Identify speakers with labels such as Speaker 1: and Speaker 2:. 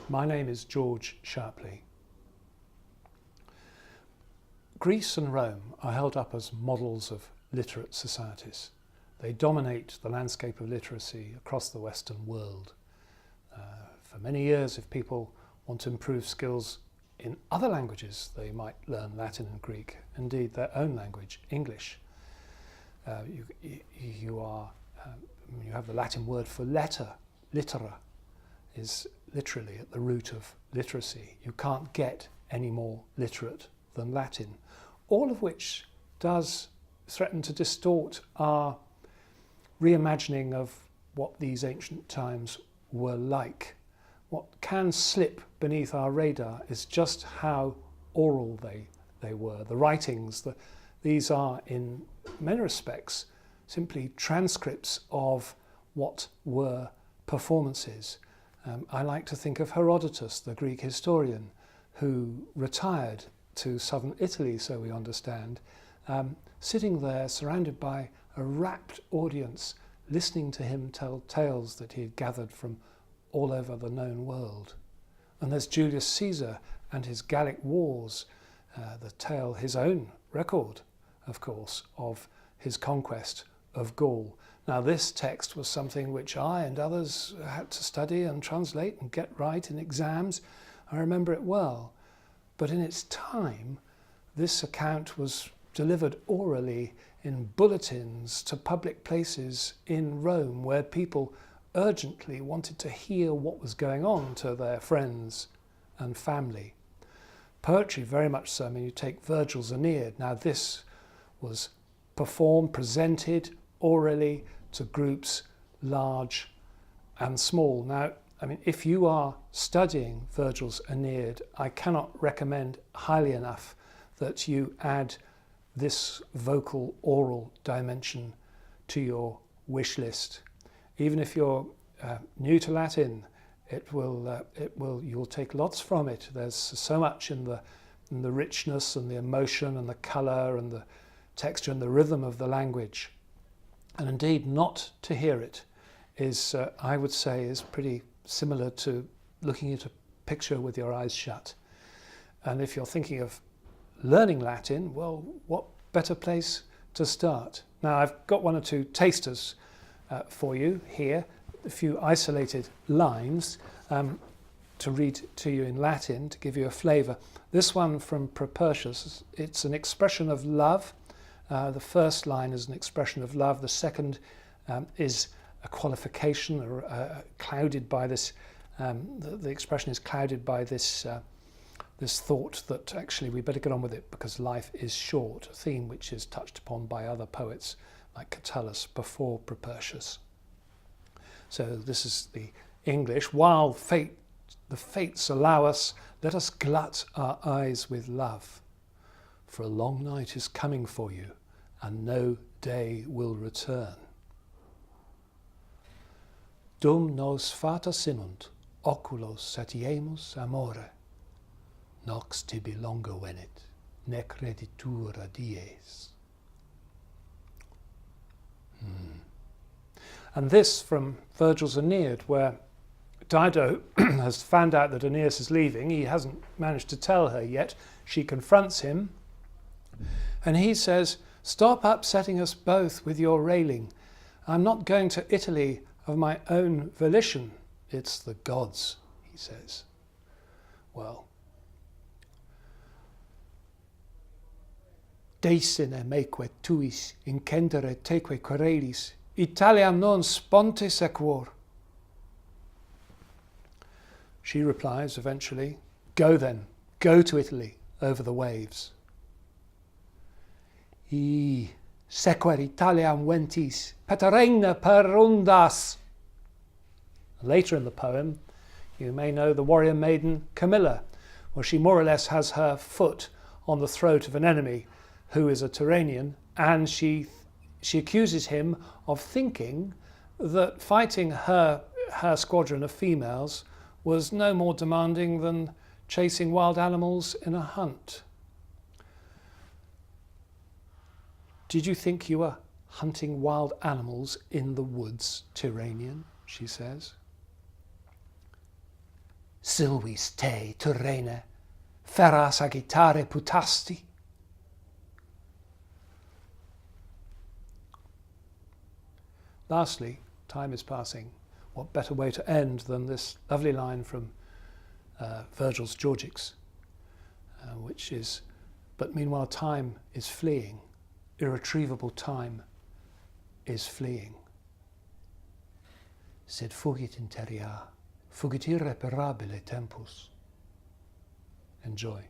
Speaker 1: My name is George Sharpley. Greece and Rome are held up as models of literate societies. They dominate the landscape of literacy across the Western world. For many years, if people want to improve skills in other languages, they might learn Latin and Greek, indeed their own language, English. You have the Latin word for letter, littera, is literally at the root of literacy. You can't get any more literate than Latin, all of which does threaten to distort our reimagining of what these ancient times were like. What can slip beneath our radar is just how oral they were. The writings, these are in many respects simply transcripts of what were performances. I like to think of Herodotus, the Greek historian, who retired to southern Italy, so we understand, sitting there surrounded by a rapt audience, listening to him tell tales that he had gathered from all over the known world. And there's Julius Caesar and his Gallic Wars, the tale, his own record, of course, of his conquest of Gaul. Now this text was something which I and others had to study and translate and get right in exams. I remember it well. But in its time, this account was delivered orally in bulletins to public places in Rome where people urgently wanted to hear what was going on to their friends and family. Poetry, very much so. I mean, you take Virgil's Aeneid. Now this was performed, presented orally to groups large and small. Now, I mean, if you are studying Virgil's Aeneid, I cannot recommend highly enough that you add this vocal oral dimension to your wish list. Even if you're new to Latin, you'll take lots from it. There's so much in the richness and the emotion and the colour and the texture and the rhythm of the language. And indeed, not to hear it is, I would say, is pretty similar to looking at a picture with your eyes shut. And if you're thinking of learning Latin, well, what better place to start? Now, I've got one or two tasters for you here, a few isolated lines to read to you in Latin to give you a flavour. This one from Propertius, it's an expression of love. The first line is an expression of love. The second is a qualification, clouded by this. The expression is clouded by this thought that actually we better get on with it because life is short, a theme which is touched upon by other poets like Catullus before Propertius. So this is the English. While the fates allow us, let us glut our eyes with love. For a long night is coming for you, and no day will return. Dum nos fata sinunt, oculos satiemus amore, nox tibi longa venit, nec reditura dies. And this from Virgil's Aeneid, where Dido has found out that Aeneas is leaving. He hasn't managed to tell her yet. She confronts him, and he says, "Stop upsetting us both with your railing. I'm not going to Italy of my own volition. It's the gods," he says. Well, Deicine meque tuis incendere teque querelis, Italiam non sponte sequor. She replies eventually, "Go then, go to Italy over the waves." I sequer Italiam ventis, peterregna per ondas. Later in the poem, you may know the warrior maiden Camilla, where she more or less has her foot on the throat of an enemy who is a Tyrrhenian, and she accuses him of thinking that fighting her squadron of females was no more demanding than chasing wild animals in a hunt. Did you think you were hunting wild animals in the woods, Tyrrhenian? She says. silvis te, Tyrrhene, feras agitare putasti? Lastly, time is passing. What better way to end than this lovely line from Virgil's Georgics, which is, but meanwhile time is fleeing, irretrievable time is fleeing. Sed fugit interia, fugit irreparabile tempus. Enjoy.